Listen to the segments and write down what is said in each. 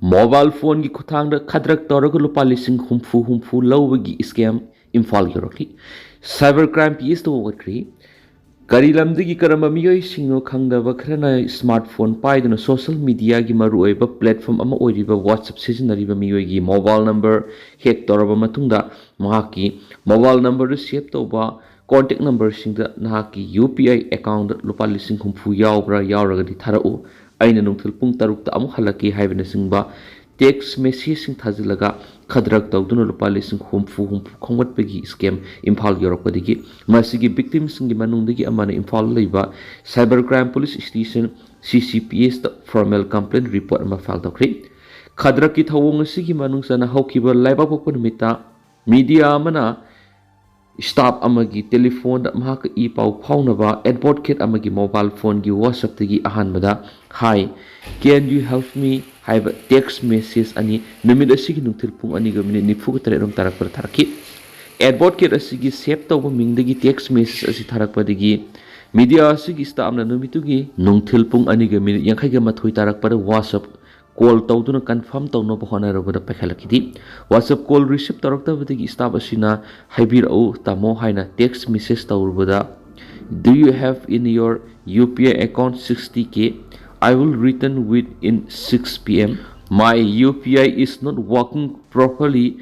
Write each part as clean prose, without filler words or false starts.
Mobile phone ki khuthang da khadrak tawraga lupa lising humfu lawagi scam imphal yorokli. Cybercrime PS to wakri. Kari lamdagi karamba miyoi singno khangdaba khrana smartphone paiduna social media gi maru oiba platform ama oiriba WhatsApp sizinariba miyoi gi mobile number hack tawraba matungda mahaki mobile number save tawba contact number singda nahaki UPI account lupa lising humfu yawbra yawragadi tharau aina nungthil pung tarukta amu halaki haibna singba text message sing thazilaga khadrak tawduna lupa lising humfu khongwatpagi scam imphal yoropadigi masigi victims singi manungdagi amana imphal leiba cybercrime police station CCPS the formal complaint report ama file tawkri khadrak ki thawong sigi manungsana hawkiba laiba pokpon mita media amana staff amagi telephone da mahaka I pau phaunaba advocate amagi mobile phone gi WhatsApp tagi ahanbada hi can you help me haiba text message ani numit asigi nungthil pung ani ga minute nifu tare rom tarak par tharaki advocate asigi save tawba mingdagi text message asi tharakpa dagi media asigi staff na numitugi nungthil pung ani ga minute yankhai ga mathoi tarak par WhatsApp call tawduna confirm tawno bahona robada pakhalakidi WhatsApp call receive tarakta badagi staff asina haibir au tamo haina text message tawrubada do you have in your UPI account 60k I will return within 6 p.m. My UPI is not working properly.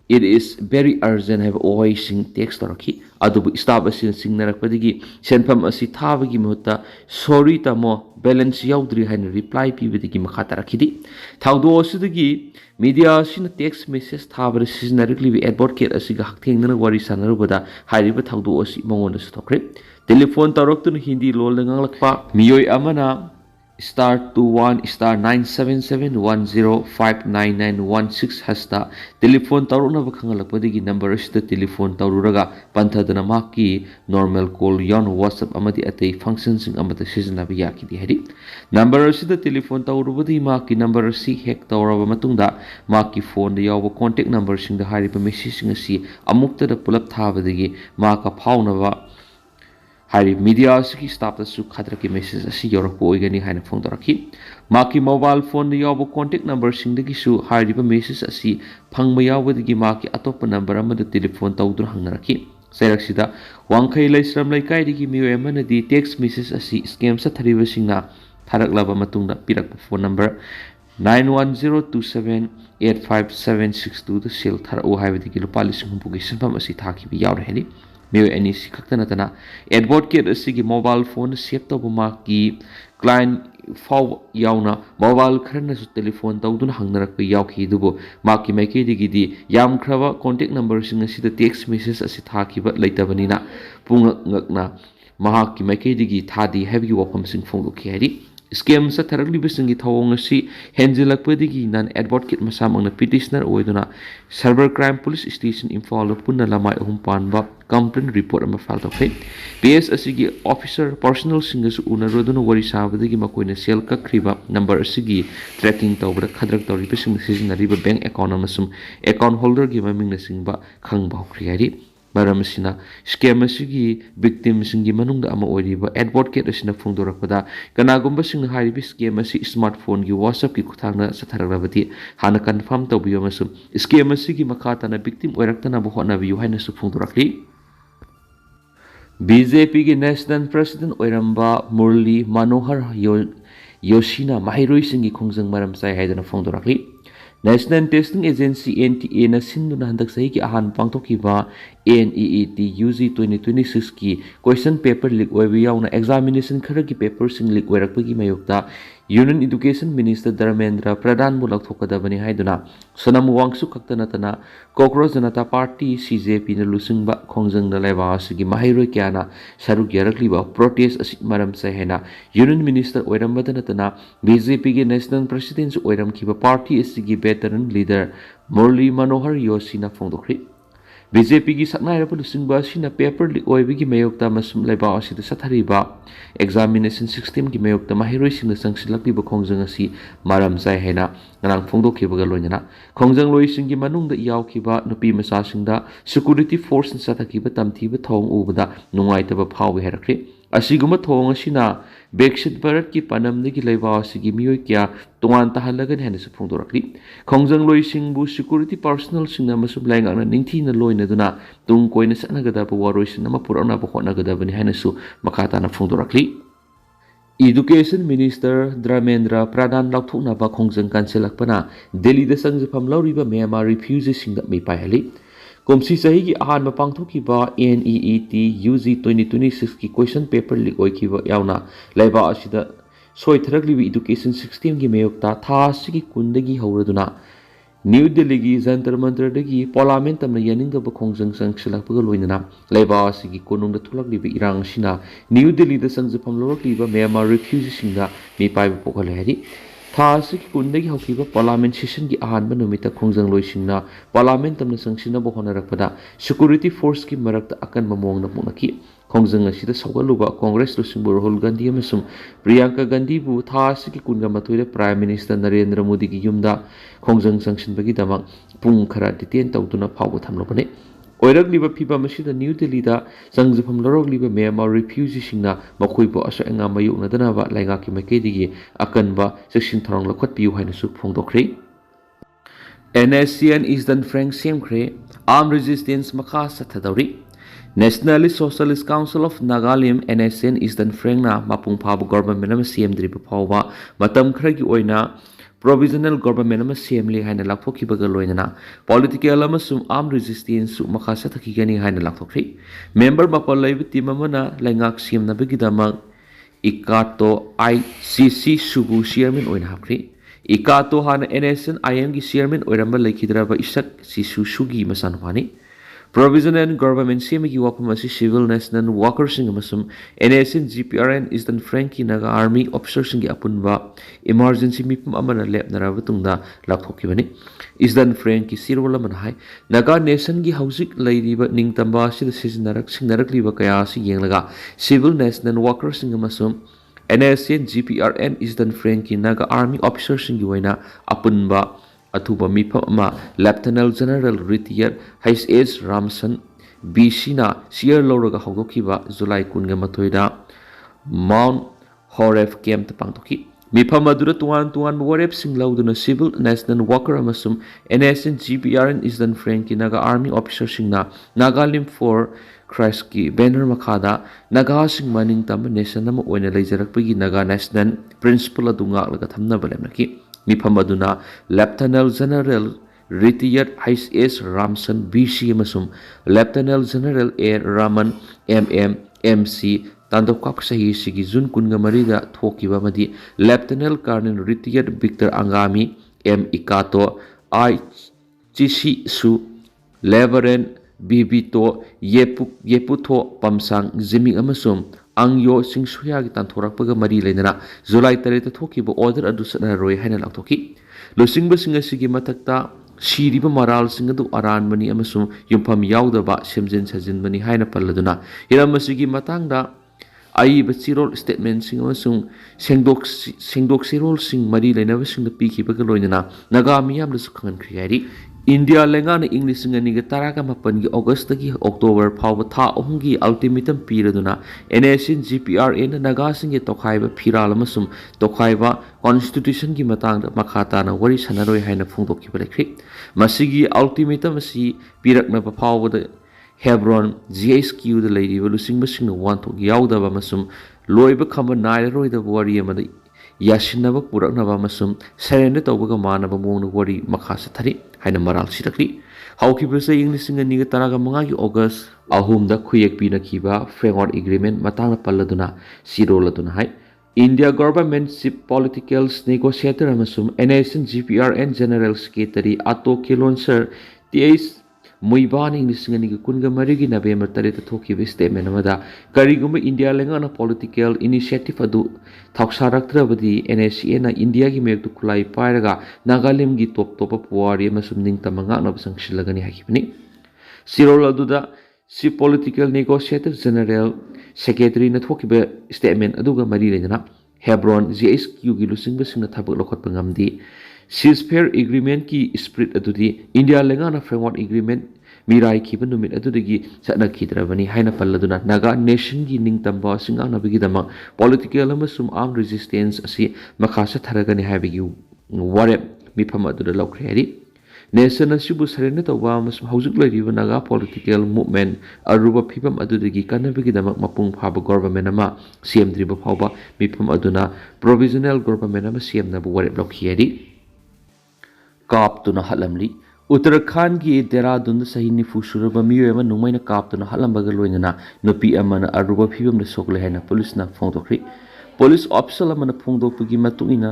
It is very urgent. Have always sing text taraki. Adubu staff asin sing narakpadigi senpam asi thabagi muhutta sorry tamo balance yaudri hain reply pibadigi makha tarakidi. Thaudo asidagi media asin text message thabar seasonarily we advocate asiga hakthengna wari sanarubada hairiba thaudo asi mangona sutokre. Telephone taroktun hindi lol nganglakpa miyoi amana *21 *97710599916 hasta telephone taruna bakhangalakpadigi number asida telephone taruraga panthadana maki normal call yon WhatsApp amadi atei functions sing amata seasonaba yakidi hedi number asida telephone tarubadi maki number si hack tawraba matungda maki phone da yawa contact number sing da hariba message sing asi amukta da pulap thabadigi maka phaunaba Hari media asigi staff su khadra ki message asi yorok oigani haina phone doraki maki mobile phone da yawo contact number singdagi su hariba message asi phangma yawdagi maki atop number amada telephone tawdur hangnaraki sairak sida wangkhai laisram laikai digi miyo amana di text message asi scam sa thariba singna tharaklaba matungda pirak phone number 9102785762 da sel thara o haibadigi lupa lising humpugi sinpam asi thakibi yawre heni Mio any sikaktanatana advocate asigi mobile phone save tawba maki client faw yauna mobile kharna su telephone tawduna hangnarakpa yawki dubo maki maiki digidi yam khraba contact number sing asida text message asi thakiba leitabanina pungak ngakna mahaki maiki digi thadi heavy wafam sing phongdoki hari scam sa tharakli bisingi thawong asi henjelakpadigi nan advocate masamangna petitioner oiduna cyber crime police station imphal punna lamai ahum panba complaint report ama file tawkai PS asigi officer personal singasu unaroduna wari sabadagi makoina sel kakriba number asigi tracking tawbra khadrak tawri bising sizinariba bank account amasum account holder gi mamingna singba khangba hokriari Baramasina scam asigi victim singi manungda ama oiriba advocate asina phongdorakpada kanagumba singna haribi scam asi smartphone gi WhatsApp ki kuthangna satharabati hana confirm tawbiyo masum scam asigi makhatana victim oiraktana bo hona biyu haina su phongdorakli BJP ki national president oiramba Murli Manohar Yoshina Mahiroi singi khongjang maram sai haidana phongdorakli National Testing Agency NTA na sinduna handak sahi ki ahan pangthokiba NEET UG 2026 ki question paper leak oibi yauna examination khara ki paper sing leak oirakpagi mayokta Union Education Minister Dharmendra Pradhan bu laktokadabani haiduna Sonam Wangsu khaktanatana Cockroach Janata Party CJP na lusingba khongjang na laiba asigi mahiroi kyana saruk yarakliba protest asik maram sai hena Union Minister oirambadanatana BJP ki National President oiramkiba party asigi veteran leader Murli Manohar Yoshina phongdokri BJP ki saknai rapu lusingba sina paper leak oibigi mayokta masum laiba asida sathariba examination system ki mayokta mahiroi singna sangsilakliba khongjang asi maram sai hena ngarang phongdokhibaga loinana khongjang loi singi manungda yawkiba nupi masa singda security force sathakiba tamthiba thong ubada nungaitaba phawbe herakri asiguma thong asina Beksit Bharat ki panamdagi laiba asigi miyoi kya tongan tahalagan hena su phongdorakli. Kongjang loisingbu security personnel singna masum laingakna ningthina loina duna tung koina satnagadaba waroisin ama puraknaba hotnagadabani hena su makhatana phongdorakli. Education Minister Dharmendra Pradhan Lauthuknaba Kongjang kansilakpana Delhi da sangjafam lauriba Myanmar refugees singda mipayhali. Komsi sahi ki ahan mapangthoki ba NEET UG 2026 ki question paper leak oikiba yauna laiba asida soitharaklibi education system ki mayokta tha sigi kundagi hauraduna New Delhi ki Jantar Mantar dagi parliament tamna yaningaba Kongjang sangsilakpaga loinana laiba asigi konungda thulaklibi irang sina New Delhi da sangjafam laurakliba Myanmar refugees singda mipaiba pokhalairi Thasi ki kundagi haukiba parliament session ki ahanba numita Kongjang loisingna parliament tamna sangsinaba honarakpada security force ki marakta akan mamongna punaki Kongjang asida saugaluba Congress losingbu Rahul Gandhi amasung Priyanka Gandhi bu thasi ki kunga matoida Prime Minister Narendra Modi ki yumda Kongjang sangsinbagi damak pung khara detain tawduna phawba thamlobane Oirakliba phiba masida New Delhi da sangjafam lorokliba Myanmar refugees singna makhoibo aso enga mayukna danaba laingaki maikeidigi akanba section tharong lakhotpiu haina su phongdokhre NSCN Eastern Frank Chingkhre armed resistance makha sathadauri Nationalist Socialist Council of Nagalim NSCN Eastern Frank na mapung phaba government ama CM3 phawba matam khragi oina Provisional Government ama CMLI haina lakthokibaga loinana political amasum armed resistance makha sathakigani haina lakthokhri member mapal laiba team amana laingak CM nabigidamak ikato ICC subu chairman oina hapkhri ikato hana NSN IM gi chairman oiramba laikhidraba isak sisu sugi masanwani Provisional Government CMG wapamasi Civil National Workers sing amasum NSN GPRN Eastern Frank Naga Army Officers sing apunba emergency mipum amana lepnaraba tungda lakhokibani Eastern Frank ki sirwala manhai Naga Nation gi hausik lairiba ningtamba sida singnarakliba kaya si yenglaga Civil National Workers sing amasum NSN GPRN Eastern Frank Naga Army Officers sing waina apunba Atuba mipama Lieutenant General Retired H.S. Ramson BC na Sierra Loraga Hogokiba July Kunga Matoida Mount Horeb Camp Pangtoki Mipamadura tuan Warep Sing Lauduna Civil National Worker Amasum NSN GPRN Eastern Frank Naga Army Officer Singna Nagalim for Christ ki banner makada Naga Sing Maning Tamba Nation Nama Oina Lajarakpagi Naga National Principal Adunga Laga Thamna Balemnaki Mipamaduna Lieutenant General Retired H.S. Ramson BC Amasum Lieutenant General A. Raman MM MC Tandokap Sahi Sigi Jun Kunga Marida Thokiba Madi Lieutenant Colonel Retired Victor Angami M. Ikato I. Chishi Su Leveren Bibito Yeputo Pamsang Jimmy Amasum Angyo Sing Suyagi Tantorakpaga Mari Lenana July Tareta Thokiba order Adusana Roy Hana Laktoki Losingba Singasigi Matakta Shiriba Maral Singadu Aran Mani Amasum Yumpam Yaudaba Shemjin Sajin Mani Haina Paladuna Hiramasigi Matanga Ai Batsirol statement sing amasung sengdok sirol sing mari lainaba sing da piki bagaloinana naga miyam da sukhangan kriyari India lengana English sing ani ga taraga mapan gi August gi October phawba tha ahum gi ultimatum piraduna NSN GPRN naga sing gi tokhaiba phiral amasum tokhaiba constitution gi matang da makhata na wari sanaroi haina phungdokki balekri masigi ultimatum asi pirakna ba phawba da Hebron GSQ the lady Lusing Basing want to Yaudaba Masum Loiba Kamba Nairoi the warrior mother Yashinaba Puraknava Masum Serenit Obagamana Bamon Wari Makasatari Haina Maral Sitakri How keepers say English in a Nigataraga Mangi August Ahum the Kuyak Pina Kiba Framework Agreement Matana Paladuna Siro Ladunahai India government ship political negotiator Amasum NSN GPRN General Secretary Ato Kilon Sir TS Muiban English Singani Kunga Marigi November Tarita Toki statement Amada Kariguma India Langana political initiative Adu Taksharaktrabadi NSCN India gi mek to kulai pairaga Nagalim gi top puari masum ning tamanga no sang silagani hakipni Sirola duda si political negotiator general secretary na thoki be statement aduga mari lena Hebron GSQ gi lusing besing na thabak lokot pangamdi ceasefire agreement ki spirit adudi India lengana framework agreement mirai ki ban numit adudagi satna khidrabani haina palladuna naga nation gi ningtamba singanabagi dama political amasum armed resistance asi makhasa tharagani haibagi warep mifam aduda laukhre hari nation asibu sarena tawba amasum haujuk lariba naga political movement aruba phibam adudagi kanabagi dama mapung phaba government ama semdriba phawba mifam aduna provisional government ama semnabu warep laukhi hari कापतुना हलमली Uttarakhand की देहरादून सही निफु सुरबा मियोयमा नुमाइना कापतुना हलमबगा लोइना नुपी अमना Aruba फिबम सोकले हैना पुलिसना फोंदोख्री police officer अमना फोंदोकपगी मतुइना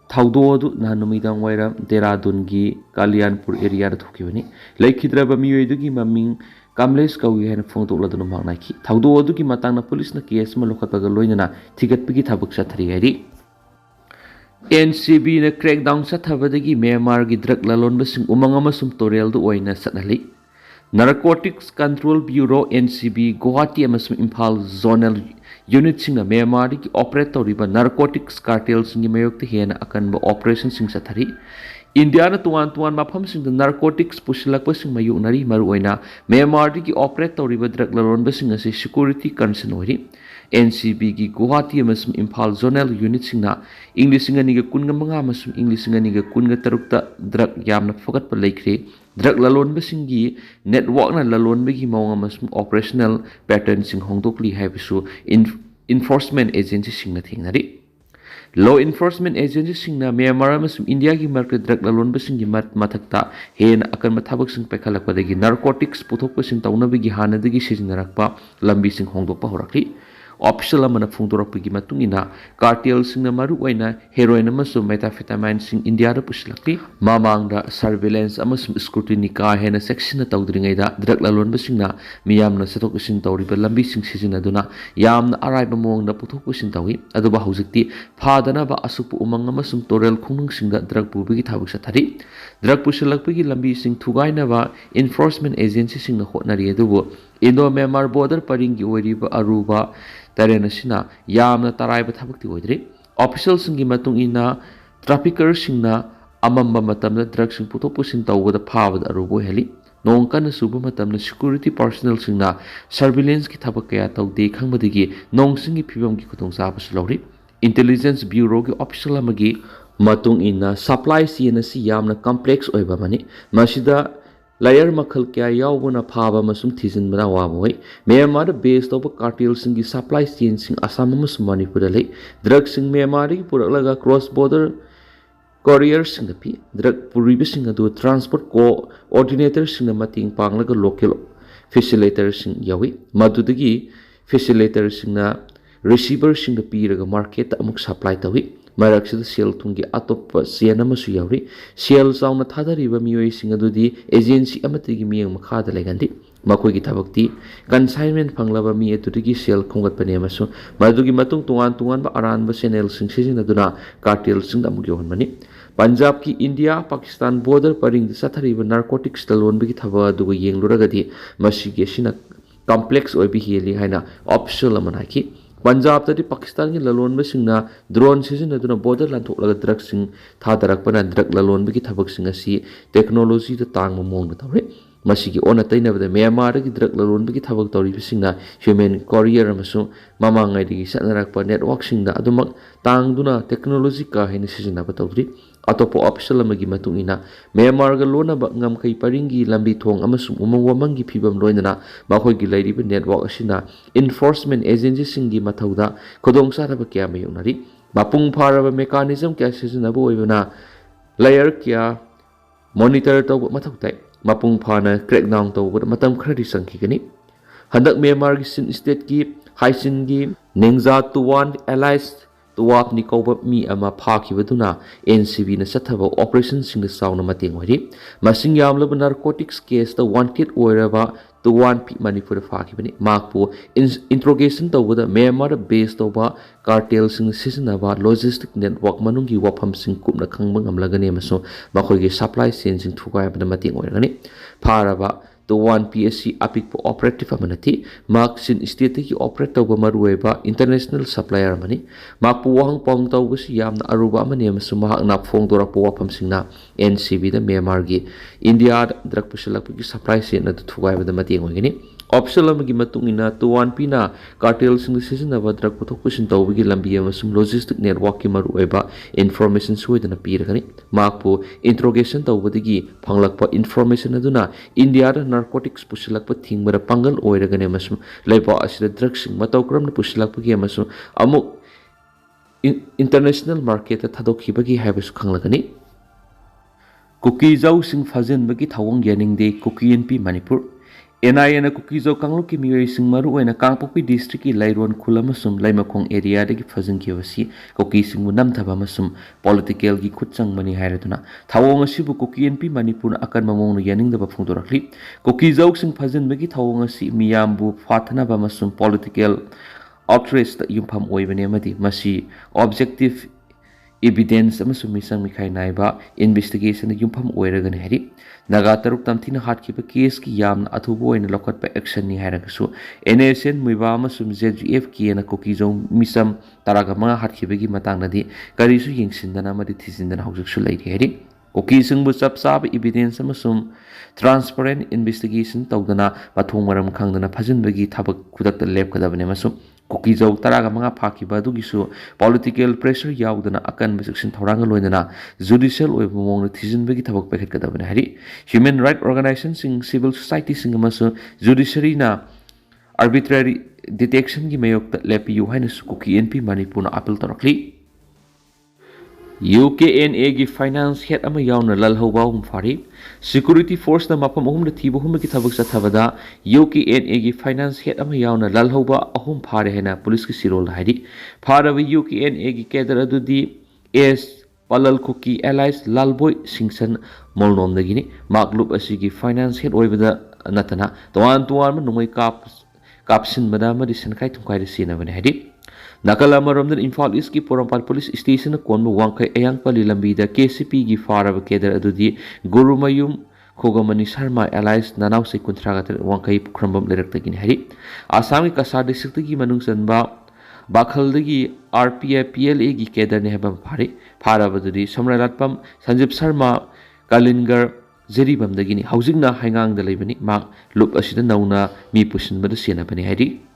थाउदोदु ना नुमिदांग वाइरा देहरादून की कालियानपुर area थोकिबनी लेखिद्रबा मियोयदुगी ममिंग कामलेस कवी हैना फोंदोकलदुना मांगनाखी थाउदोदुगी मतांगना पुलिसना case मा लोखतबगा लोइना थिगतपगी थाबक साथरी हैरी NCB ने क्रैकडाउन सत्थबदगी म्यांमार की ड्रग ललोनबसिंग उमंग अमसुम तोरेलदु ओइना सतनली narcotics control bureau NCB Guwahati अमसुम इम्फाल जोनल यूनिट सिंग म्यांमार की ऑपरेट तौरिबा नारकोटिक्स कार्टेल सिंग मयोक्ति हेना अकनब ऑपरेशन सिंग सथरी इंडिया न तुआन तुआन मफम सिंग नारकोटिक्स पुसलकबसिंग मयुनरी मरुओइना म्यांमार की ऑपरेट तौरिबा ड्रग ललोनबसिंग असि सिक्योरिटी कंसर्न ओइरी NCB की गुवाहाटी अमसुम इम्फाल जोनल यूनिट सिंगना इंग्लिश सिंगनिगा कुनगा मंगा अमसुम इंग्लिश सिंगनिगा कुनगा तरुकता ड्रग यामना फगतपा लेख्रे ड्रग ललोनबसिंगी नेटवर्क ना ललोनबगी मौंग अमसुम ऑपरेशनल पैटर्न सिंग होंदोकली हाइबसु इन्फोर्समेंट एजेंसी सिंगना थेंगनारी लॉ इन्फोर्समेंट एजेंसी सिंगना म्यांमार अमसुम इंडिया की मार्केट ड्रग ललोनबसिंगी मथक्ता हेन अकन थबक सिंग पैखलकपदगी नारकोटिक्स पुथोकपसिंग तौनबगी हानदगी सिजिनरकपा लंबी सिंग होंदोकपा होरकली ऑफिशियल अमना फोंदोरकपगी मतुंगिना कार्टेल सिंगना मरुओइना हेरोइन अमसुम मेटाफेटामाइन सिंग इंडिया दा पुसलकली मामांगदा सर्वेलेंस अमसुम स्क्रूटिनी का हेना सेक्शन तौद्रिङैदा ड्रग ललोनबसिंगना मियामना सतोकसिन तौरिबा लंबी सिंग सिजिनदुना यामना अराइबा मोंगदा पुथोकपसिन तौई अदुबा हौजिकती फादनबा असुप उमंग अमसुम तोरेल खुंनुंगसिंगदा ड्रग पुबगी थाबक सथरी ड्रग पुसलकपगी लंबी सिंग थुगाइनबा इन्फोर्समेंट एजेंसी सिंगना होटनरी अदुबो इंडो म्यांमार बॉर्डर परिंगी ओइरिबा अरुबा तरेन असिना यामना तराइबा थबकती ओइद्री ऑफिशियल सिंगी मतुंगिना ट्रैफिकर सिंगना अमम्बा मतमदा ड्रग सिंग पुथोक पुसिन तौबदा फाबदा अरुबो हेली नोंग कन सुबा मतमदा सिक्योरिटी पर्सनल सिंगना सर्विलेंस की थबक कया तौदे खंगबदगी नोंग सिंगी फिबम की खुतोंग साबसु लौरी इंटेलिजेंस ब्यूरो की ऑफिशियल अमगी मतुंग इना सप्लाई चेन असि यामना कॉम्प्लेक्स ओइबा मनी मसिदा लायर मखल क्या यावना फाबा मसुम थीजिनबना वाबोय म्यांमार बेस तौब कार्टेल सिंगी सप्लाई चेन सिंग असम मसुम मणिपुर ले ड्रग सिंग म्यांमार की पुरलगा क्रॉस बॉर्डर कोरियर सिंग पी ड्रग पुरीब सिंग अदु ट्रांसपोर्ट कोऑर्डिनेटर सिंग मतिंग पांगलगा लोकल फैसिलिटेटर सिंग यावी मदुदगी फैसिलिटेटर सिंगना रिसीवर सिंग पीरगा मार्केट अमुक सप्लाई तवी मरक्सिद सेल थुंगी अतोप चेन अमसु यावरी सेल चाउना थादरिबा मियोय सिंग अदुदी एजेंसी अमतिगी मियंग मखादा लेगंदी मखोगी थबक्ति कंसाइनमेंट फंगलबा मि अदुदगी सेल खोंगतपने अमसु मदुगी मतुंग तुआन तुआन बा अरानबा चैनल सिंग सिजिनदुना कार्टेल सिंग अमुक योहनमनी पंजाब की इंडिया पाकिस्तान बॉर्डर परिंग सथरिबा नारकोटिक्स तलोनबगी थबा अदुगो येंगलुरगदी मसिगे सिना कॉम्प्लेक्स ओइबि हेली हाइना ऑफिशियल अमनाखी पंजाब तरी पाकिस्तान की ललोनबसिंगना ड्रोन सिजिनदुना बॉर्डर लांथोकलगा ड्रग सिंग थादरकपना ड्रग ललोनबगी थबकसिंग असि टेक्नोलॉजी द तांग मोंग तौरे मसिगी ओना तैनबदा म्यांमार की ड्रग ललोनबगी थबक तौरिबसिंगना ह्यूमन कोरियर अमसु ममांगैदगी सनरकपा नेटवर्क सिंगदा अदुमक तांगदुना टेक्नोलॉजी का हेन सिजिनबा तौरी अतोप ऑफिशियल अमगी मतुंगिना म्यांमार गा लोनबा ngamkai paringi lambi thong amasung umang wamangi phibam loinana makhoi gi lairiba network asina enforcement agency singi mathauda khudong saraba kya mayunari mapung pharaba mechanism kya sijinaba oibana layer kya monitor tawba mathautai mapung phana crackdown tawba matam khradi sangkhigani handak Myanmar gi sin state ki haisin gi ningza tuwan allies तुवाप निकौब मी अमा फाखिबदुना NCB न सथबा operation सिंग साउना मतेंग होरी मसिंग यामलब narcotics case द wanted ओइरबा तुवान पी मणिपुर फाखिबनी माकपो इंट्रोगेशन तौबदा म्यांमार बेस तौबा कार्टेल सिंग सिजनबा लॉजिस्टिक नेटवर्क मनुंगी वफम सिंग कुपना खंगबा ngamlagani मसो मखोगी सप्लाई चेन सिंग थुगायबना मतेंग ओइरगनी फारबा Towanpi asi apikpo operative amanati mak sin state ki operate tawba marueba international supplier mani mak pu wahang pong tawbasi yamna aruba amani amasung mahak na phongdora po wapam singna NCB da Myanmar gi India drug pusilak ki supply chain na thugai bada mateng hoigini optional amagi matungina Towanpi na cartel sing decision aba drug puthok pusin tawbagi lambi amasung logistic network ki marueba information suidana piragani mak pu interrogation tawbadagi phanglakpa information aduna India da narcotics pusilakpa thingmara pangal oiragane amasung leipa asida drugs sing mataw kramna pusilakpa gi amasung amuk international market thadokibagi haibas khanglagani Kuki Jau sing Fazen bagi thawang yaning de Kuki NP Manipur NIA na Kuki Jau kanglo ki miyoy sing maru na Kangpopi district ki Lairon Khula masum Laimakong area de ki Fazen ki wasi Kuki sing munam thaba masum political gi khutchang mani hairatuna thawang asibu Kuki NP Manipur akan mamong no yaning da ba phungdorakli Kuki Jau sing Fazen bagi thawang asi miyambu phathana ba masum political outrage yumpham oibane amadi masi objective evidence amasung misang mikhai naiba investigation yumpham oiragani hari naga taruk tamthina hatkiba case ki yamna athubo oina lokhatpa action ni hairagasu NSN muiba amasung ZGF ki na Kuki Jau misam taraga manga hatkibagi matangnadi karisu yengsindana amadi thizindana hawjuksu lairi hari Kuki singbu chap chaba evidence amasung transparent investigation tawdana pathong maram khangdana phajinbagi thabak khudakta lepkadabane amasung Kuki Jau taraga manga phakiba dugisu political pressure yaudana akan section thoranga loinana judicial oibu mongna thijinbagi thabak pakhet kadabane hari human right organization sing civil society sing amasu judiciary na arbitrary detection gi mayok lepiyu haina Kuki NP Manipur na appeal torakli UKNA gi finance head ama yauna lalhoba fari security force na mapam ahum na thibo hum ki thabak sa thabada UKNA gi finance head ama yauna lalhoba ahum phare hena police ki sirol haidi pharawi UKNA gi kedar adudi S Palal Kuki allies lalboy singsan molnom dagini maklub asigi finance head oibada natana tuan nungoi kapsin bada ma disan kai thungkai sina bane haidi Nakala maramdan Imphal East ki Porampal Police Station na konbo wangkai ayang pali lambida KCP gi faraba kedar adudi Gurumayum Khogamani Sharma allies nanaw se kontragatar wangkai krambam lerak hari Assam ki Kasar district gi manungsanba Bakhaldagi RPF PLA gi kedar ne habam faraba adudi Samralatpam Sanjib Sharma Kalingar Jeribam dagini hausing na hangang da leibani mak lup asida nauna mi pusin bada sena bani hari